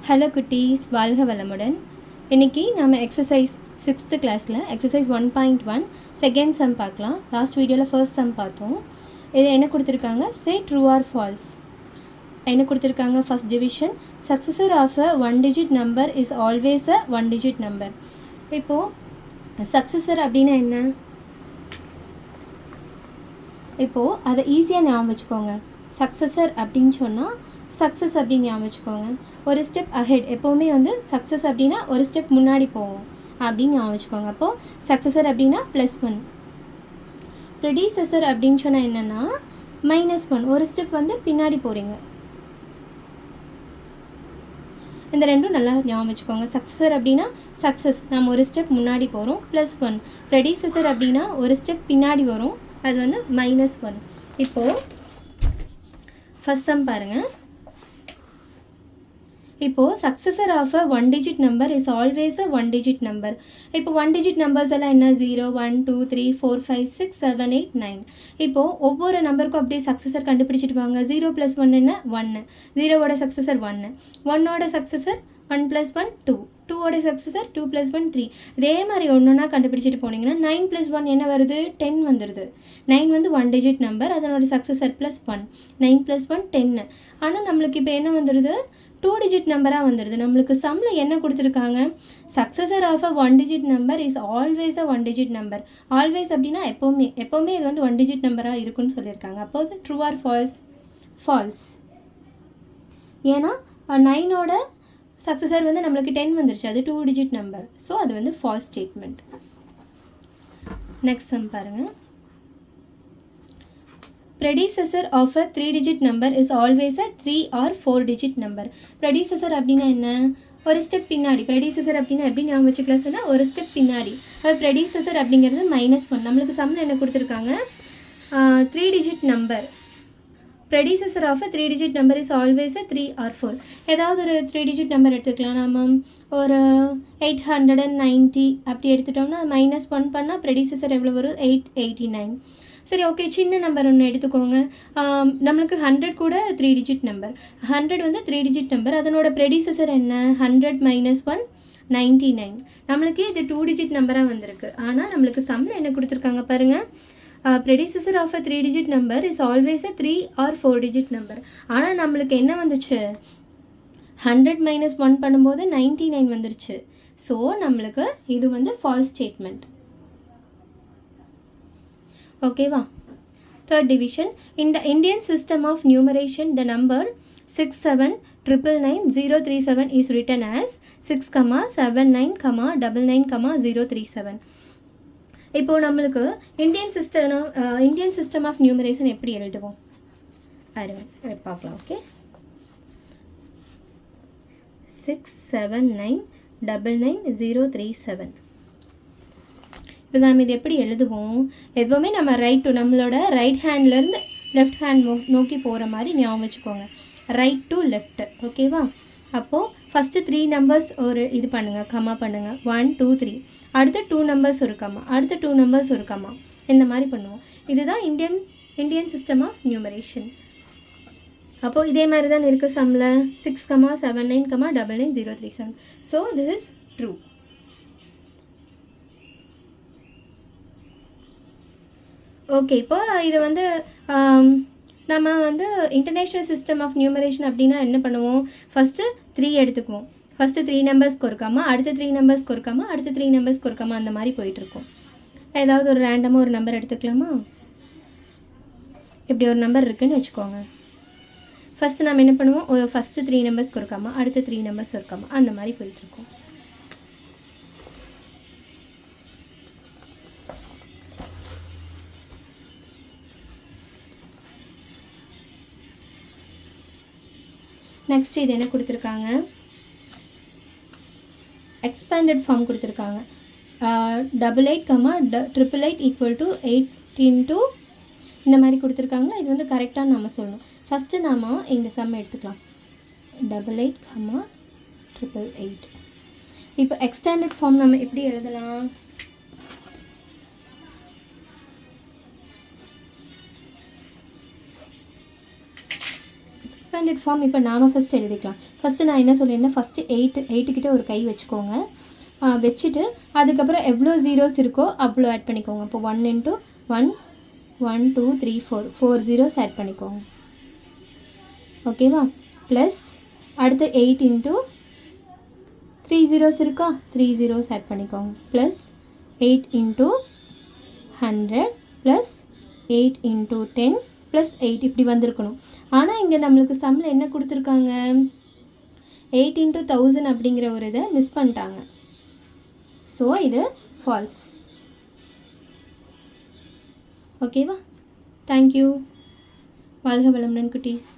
Hello குட்டீஸ், வாழ்க வளமுடன். இன்றைக்கி நம்ம எக்ஸசைஸ் 6th கிளாஸில் எக்ஸசைஸ் 1.1 செகண்ட் சம் பார்க்கலாம். லாஸ்ட் வீடியோவில் ஃபர்ஸ்ட் சம் பார்த்தோம். இது என்ன கொடுத்துருக்காங்க? Say true or false. என்ன கொடுத்துருக்காங்க? First division, successor of a 1 digit number is always a 1 digit number. இப்போது சக்ஸஸர் அப்படின்னா என்ன? இப்போது அதை ஈஸியாக ஞாபகம் வச்சுக்கோங்க. சக்ஸஸர் அப்படின்னு சொன்னால் சக்ஸஸ் அப்படின்னு ஞாபகம் வச்சுக்கோங்க. ஒரு ஸ்டெப் அஹெட், எப்போவுமே வந்து சக்ஸஸ் அப்படின்னா ஒரு ஸ்டெப் முன்னாடி போவோம் அப்படின்னு ஞாபகம் வச்சுக்கோங்க. அப்போது சக்ஸஸர் அப்படின்னா +1. ப்ரெடிசஸர் அப்படின்னு சொன்னால் என்னென்னா -1, ஒரு ஸ்டெப் வந்து பின்னாடி போகிறீங்க. இந்த ரெண்டும் நல்லா ஞாபகம் வச்சுக்கோங்க. சக்ஸஸர் அப்படின்னா சக்ஸஸ், நம்ம ஒரு ஸ்டெப் முன்னாடி போகிறோம், +1. ப்ரெடிசஸர் அப்படின்னா ஒரு ஸ்டெப் பின்னாடி வரும், அது வந்து -1. இப்போது ஃபஸ்ட் சம் பாருங்கள். இப்போது successor of a 1 digit number is always a 1 digit number. இப்போ 1 digit நம்பர்ஸ் எல்லாம் என்ன? 0, 1, 2, 3, 4, 5, 6, 7, 8, 9. இப்போது ஒவ்வொரு நம்பருக்கும் அப்படியே சக்ஸஸர் கண்டுபிடிச்சிட்டு வாங்க. 0 + 1 என்ன? 1. 0வோட சக்ஸஸர் 1. 1ஓட சக்ஸஸர் 1 + 1 2. 2ஓட சக்ஸஸர் 2 + 1 3. இதே மாதிரி ஒன்றுனா கண்டுபிடிச்சிட்டு போனீங்கன்னா 9 + 1 என்ன வருது? 10 வந்துடுது. 9 வந்து 1 digit நம்பர், அதனோட சக்ஸஸர் +1. 9 + 1 10. ஆனால் நம்மளுக்கு இப்போ என்ன வந்துடுது? 2 digit நம்பராக வந்துடுது. நம்மளுக்கு சம்மில் என்ன கொடுத்துருக்காங்க? Successor of a 1 digit number is always a 1 digit number. Always அப்படின்னா எப்போவுமே இது வந்து 1 digit நம்பராக இருக்குன்னு சொல்லியிருக்காங்க. அப்போது ட்ரூ ஆர் ஃபால்ஸ்? ஃபால்ஸ். ஏன்னா 9ஓட சக்ஸஸர் வந்து நம்மளுக்கு 10 வந்துருச்சு, அது 2 digit நம்பர். ஸோ அது வந்து ஃபால்ஸ் ஸ்டேட்மெண்ட். நெக்ஸ்ட் சம் பாருங்கள். predecessor of a 3 digit number is always a 3 or 4 digit number. predecessor அப்படின்னா என்ன? ஒரு ஸ்டெப் பின்னாடி. predecessor அப்படின்னா எப்படி ஞாபகம் வச்சுக்கலாம் சொன்னால் ஒரு ஸ்டெப் பின்னாடி. அது predecessor அப்படிங்கிறது -1. நம்மளுக்கு சம்மில் என்ன கொடுத்துருக்காங்க? 3 digit number. predecessor of a 3 digit number is always a 3 or 4. ஏதாவது ஒரு 3 digit நம்பர் எடுத்துக்கலாம். நம்ம ஒரு 890 அப்படி எடுத்துட்டோம்னா -1 பண்ணால் predecessor எவ்வளோ வரும்? 889. சரி, ஓகே, சின்ன நம்பர் ஒன்று எடுத்துக்கோங்க. நம்மளுக்கு 100 கூட 3 digit நம்பர். 100 வந்து 3 digit நம்பர், அதனோட ப்ரெடிசஸர் என்ன? 100 - 1 99. நம்மளுக்கு இது 2 digit நம்பராக வந்திருக்கு. ஆனால் நம்மளுக்கு சம்மில் என்ன கொடுத்துருக்காங்க பாருங்கள். predecessor of a 3 digit number is always a 3 or 4 digit number. ஆனால் நம்மளுக்கு என்ன வந்துச்சு? 100 - 1 பண்ணும்போது 99 வந்துருச்சு. ஸோ நம்மளுக்கு இது வந்து ஃபால்ஸ் ஸ்டேட்மெண்ட். ஓகேவா? Third division, in the Indian system of numeration the number 67999037 is written as 6,79,99,037. இப்போது நம்மளுக்கு இந்தியன் சிஸ்டம் ஆஃப் நியூமரேஷன் எப்படி எழுதுவோம் பார்க்கலாம். ஓகே, 67999037. இப்போ நம்ம இது எப்படி எழுதுவோம்? எப்போவுமே நம்ம நம்மளோட ரைட் ஹேண்ட்லேருந்து லெஃப்ட் ஹேண்ட் நோக்கி போகிற மாதிரி ஞாபகம் வச்சுக்கோங்க. Right to left. ஓகேவா? அப்போது ஃபஸ்ட்டு 3 நம்பர்ஸ் ஒரு இது பண்ணுங்கள், கமா பண்ணுங்கள். 1 2 3. அடுத்த 2 நம்பர்ஸ் ஒரு கமா, அடுத்த 2 நம்பர்ஸ் ஒரு கமா, இந்த மாதிரி பண்ணுவோம். இதுதான் இந்தியன் சிஸ்டம் ஆஃப் நியூமரேஷன். அப்போது இதே மாதிரி தான் இருக்குது சம்மில். 6,79,99,037. So this is true. Okay, இப்போ இது வந்து நம்ம வந்து இன்டர்நேஷ்னல் சிஸ்டம் ஆஃப் நியூமரேஷன் அப்படின்னா என்ன பண்ணுவோம்? ஃபஸ்ட்டு 3 எடுத்துக்குவோம். ஃபஸ்ட்டு 3 நம்பர்ஸ்க்கு ஒரு கமா, அடுத்த 3 நம்பர்ஸ்க்கு ஒரு கமா, அடுத்த 3 நம்பர்ஸ்க்கு ஒரு கமா, அந்த மாதிரி போயிட்டுருக்கோம். ஏதாவது ஒரு ரேண்டமாக ஒரு நம்பர் எடுத்துக்கலாமா? இப்படி ஒரு நம்பர் இருக்குதுன்னு வச்சுக்கோங்க. ஃபஸ்ட்டு நம்ம என்ன பண்ணுவோம்? ஒரு ஃபஸ்ட்டு 3 நம்பர்ஸ்க்கு ஒரு கமா, அடுத்த 3 நம்பர்ஸ் ஒரு கமா, அந்த மாதிரி போயிட்டுருக்கோம். நெக்ஸ்ட் இது என்ன கொடுத்துருக்காங்க? எக்ஸ்பேண்டட் ஃபார்ம் கொடுத்துருக்காங்க. 88,888 = 8 இந்த மாதிரி கொடுத்துருக்காங்களா? இது வந்து கரெக்டாக நம்ம சொல்லணும். ஃபஸ்ட்டு நாம் இந்த சம் எடுத்துக்கலாம். 88,888. இப்போ எக்ஸ்டேண்டட் ஃபார்ம் நம்ம எப்படி எழுதலாம்? எக்ஸ்பேண்டட் ஃபார்ம் இப்போ நாம் ஃபஸ்ட்டு எழுதிக்கலாம். ஃபஸ்ட்டு நான் என்ன சொல்லியிருந்தேன், ஃபஸ்ட்டு 8 கிட்ட ஒரு கை வச்சுக்கோங்க. வச்சுட்டு அதுக்கப்புறம் எவ்வளோ ஜீரோஸ் இருக்கோ அவ்வளோ ஆட் பண்ணிக்கோங்க. இப்போ 1 × 1 1 2 3 4 ஜீரோஸ் ஆட் பண்ணிக்கோங்க. ஓகேவா? ப்ளஸ் அடுத்து 8 × 3 ஜீரோஸ் இருக்கா, 3 ஜீரோஸ் ஆட் பண்ணிக்கோங்க. ப்ளஸ் 8 × 100 ப்ளஸ் 8 × 10 ப்ளஸ் 8 இப்படி வந்திருக்கணும். ஆனால் இங்கே நம்மளுக்கு சம்மில் என்ன கொடுத்துருக்காங்க, 8 × 1000 அப்படிங்கிற ஒரு இதை மிஸ் பண்ணிட்டாங்க. ஸோ இது ஃபால்ஸ். ஓகேவா? தேங்க்யூ. வாழ்க வளமுடன் குட்டீஸ்.